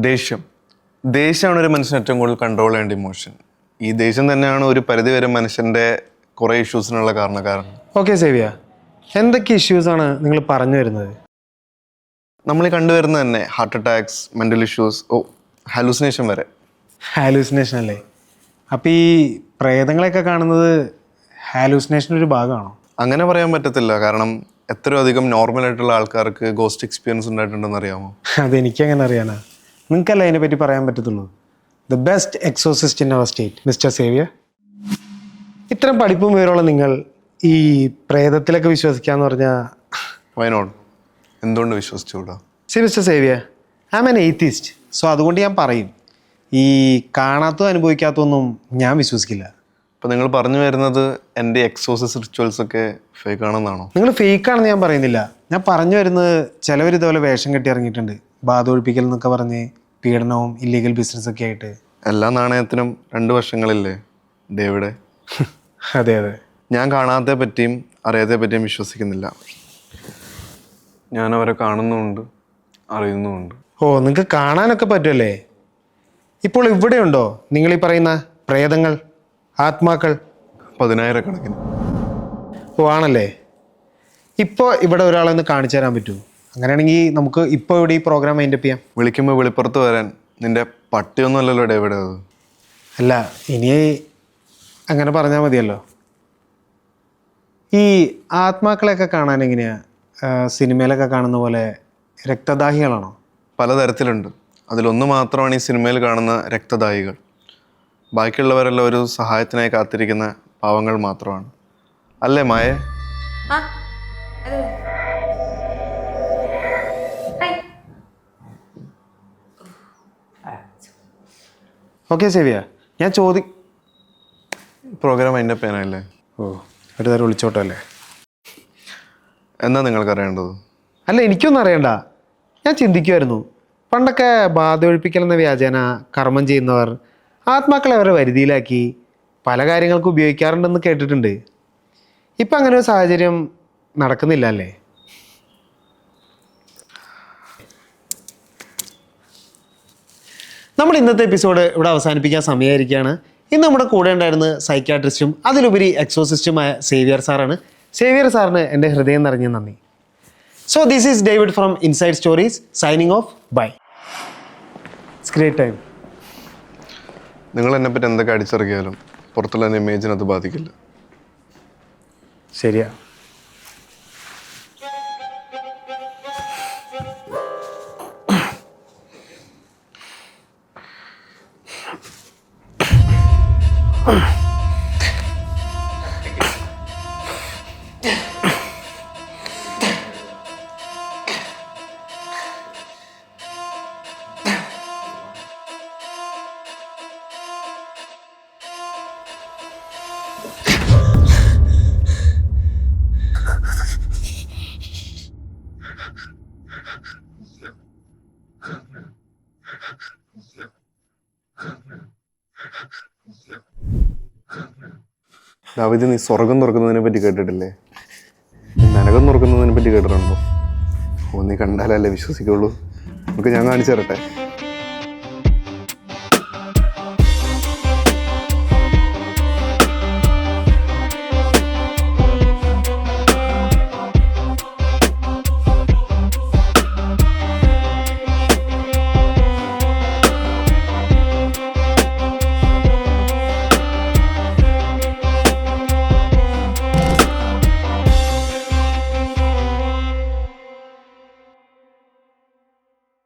ദേഷ്യം ദേഷ്യമാണ് ഒരു മനുഷ്യൻ ഏറ്റവും കൂടുതൽ കൺട്രോൾ ചെയ്യേണ്ട ഇമോഷൻ. ഈ ദേഷ്യം തന്നെയാണ് ഒരു പരിധിവരെ മനുഷ്യൻ്റെ കുറേ ഇഷ്യൂസിനുള്ള കാരണക്കാരൻ. ഓക്കെ സേവ്യ, എന്തൊക്കെ ഇഷ്യൂസാണ് നിങ്ങൾ പറഞ്ഞു വരുന്നത്? നമ്മൾ കണ്ടുവരുന്നത് തന്നെ heart attacks, mental issues, hallucination വരെ. ഹാലൂസിനേഷൻ അല്ലേ? അപ്പം ഈ പ്രേതങ്ങളെയൊക്കെ കാണുന്നത് ഹാലൂസിനേഷൻ ഒരു ഭാഗമാണോ? അങ്ങനെ പറയാൻ പറ്റത്തില്ല. കാരണം എത്രയോ അധികം നോർമലായിട്ടുള്ള ആൾക്കാർക്ക് ഗോസ്റ്റ് എക്സ്പീരിയൻസ് ഉണ്ടായിട്ടുണ്ടെന്ന് അറിയാമോ? അതെനിക്കങ്ങനെ അറിയാനാ, നിങ്ങൾക്കല്ല അതിനെപ്പറ്റി പറയാൻ പറ്റത്തുള്ളൂ. The best exorcist in our state mister സേവ്യ. ഇത്തരം പഠിപ്പും വിവരമുള്ള നിങ്ങൾ ഈ പ്രേതത്തിലൊക്കെ വിശ്വസിക്കാന്ന് പറഞ്ഞാൽ വയനോട് എന്തുകൊണ്ട് വിശ്വസിച്ചുകൂടാ? സി മിസ്റ്റർ സേവ്യ, I am an atheist. So അതുകൊണ്ട് ഞാൻ പറയും, ഈ കാണാത്തതും അനുഭവിക്കാത്തതൊന്നും ഞാൻ വിശ്വസിക്കില്ല. അപ്പോൾ നിങ്ങൾ പറഞ്ഞു വരുന്നത് എൻ്റെ എക്സോസിസ് റിച്വൽസ് ഒക്കെ ഫേക്ക് ആണെന്നാണോ? നിങ്ങൾ ഫേക്ക് ആണെന്ന് ഞാൻ പറയുന്നില്ല. ഞാൻ പറഞ്ഞു വരുന്നത് ചിലവർ ഇതുപോലെ വേഷം കെട്ടി ഇറങ്ങിയിട്ടുണ്ട്, ബാധ ഒഴിപ്പിക്കൽ എന്നൊക്കെ പറഞ്ഞ് പീഡനവും ഇല്ലീഗൽ ബിസിനസ്സൊക്കെ ആയിട്ട്. എല്ലാ നാണയത്തിനും രണ്ട് വശങ്ങളില്ലേ ഡേവിഡ്? അതെ അതെ. ഞാൻ കാണാതെ പറ്റിയും അറിയാതെ പറ്റിയും വിശ്വസിക്കുന്നില്ല. ഞാൻ അവരെ കാണുന്നുമുണ്ട്, അറിയുന്നുമുണ്ട്. ഓ, നിങ്ങൾക്ക് കാണാനൊക്കെ പറ്റുമല്ലേ? ഇപ്പോൾ ഇവിടെയുണ്ടോ നിങ്ങൾ ഈ പറയുന്ന പ്രേതങ്ങൾ, ആത്മാക്കൾ? 10,000 ഓ ആണല്ലേ? ഇപ്പോൾ ഇവിടെ ഒരാളെ ഒന്ന് കാണിച്ചു തരാൻ പറ്റുമോ? അങ്ങനെയാണെങ്കിൽ നമുക്ക് ഇപ്പോൾ ഇവിടെ ഈ പ്രോഗ്രാം മൈൻഡപ്പ് ചെയ്യാം. വിളിക്കുമ്പോൾ വെളിപ്പുറത്ത് വരാൻ നിന്റെ പട്ടിയൊന്നും അല്ലല്ലോ ഡേവിഡ് അത്. അല്ല, ഇനി അങ്ങനെ പറഞ്ഞാൽ മതിയല്ലോ. ഈ ആത്മാക്കളെയൊക്കെ കാണാൻ എങ്ങനെയാ? സിനിമയിലൊക്കെ കാണുന്ന പോലെ രക്തദാഹികളാണോ? പലതരത്തിലുണ്ട്. അതിലൊന്ന് മാത്രമാണ് ഈ സിനിമയിൽ കാണുന്ന രക്തദാഹികൾ. ബാക്കിയുള്ളവരെല്ലാം ഒരു സഹായത്തിനായി കാത്തിരിക്കുന്ന പാവങ്ങൾ മാത്രമാണ്. അല്ലേ മായേ? ഓക്കെ സേവ്യ, ഞാൻ പ്രോഗ്രാം അതിൻ്റെ പേനല്ലേ? ഓ, ഒരു തരം വിളിച്ചോട്ടോ അല്ലേ? എന്താ നിങ്ങൾക്ക് അറിയേണ്ടത്? അല്ല, എനിക്കൊന്നും അറിയണ്ട. ഞാൻ ചിന്തിക്കുമായിരുന്നു, പണ്ടൊക്കെ ബാധ ഒഴിപ്പിക്കൽ എന്ന വ്യാജേന കർമ്മം ചെയ്യുന്നവർ ആത്മാക്കളെ അവരെ വരുതിയിലാക്കി പല കാര്യങ്ങൾക്ക് ഉപയോഗിക്കാറുണ്ടെന്ന് കേട്ടിട്ടുണ്ട്. ഇപ്പം അങ്ങനെ ഒരു സാഹചര്യം നടക്കുന്നില്ല അല്ലേ? നമ്മൾ ഇന്നത്തെ എപ്പിസോഡ് ഇവിടെ അവസാനിപ്പിക്കാൻ സമയമായിരിക്കുകയാണ്. ഇന്ന് നമ്മുടെ കൂടെ ഉണ്ടായിരുന്ന സൈക്യാട്രിസ്റ്റും അതിലുപരി എക്സോസിസ്റ്റുമായ സേവ്യർ സാറാണ്. സേവ്യർ സാറിന് എൻ്റെ ഹൃദയം നിറഞ്ഞ നന്ദി. So this is David from Inside Stories signing off. Bye. It's great time. നിങ്ങൾ എന്നെപ്പറ്റി എന്തൊക്കെ അടിച്ചിറക്കിയാലും പുറത്തുള്ള എൻ്റെ ഇമേജിന് അത് ബാധിക്കില്ല. ശരിയാ. ദാവീദ്, നീ സ്വർഗം തുറക്കുന്നതിനെ പറ്റി കേട്ടിട്ടില്ലേ? നരകം തുറക്കുന്നതിനെ പറ്റി കേട്ടിട്ടുണ്ടോ? ഓ, നീ കണ്ടാലല്ലേ വിശ്വസിക്കുള്ളൂ. നമുക്ക് ഞാൻ കാണിച്ചു തരട്ടെ.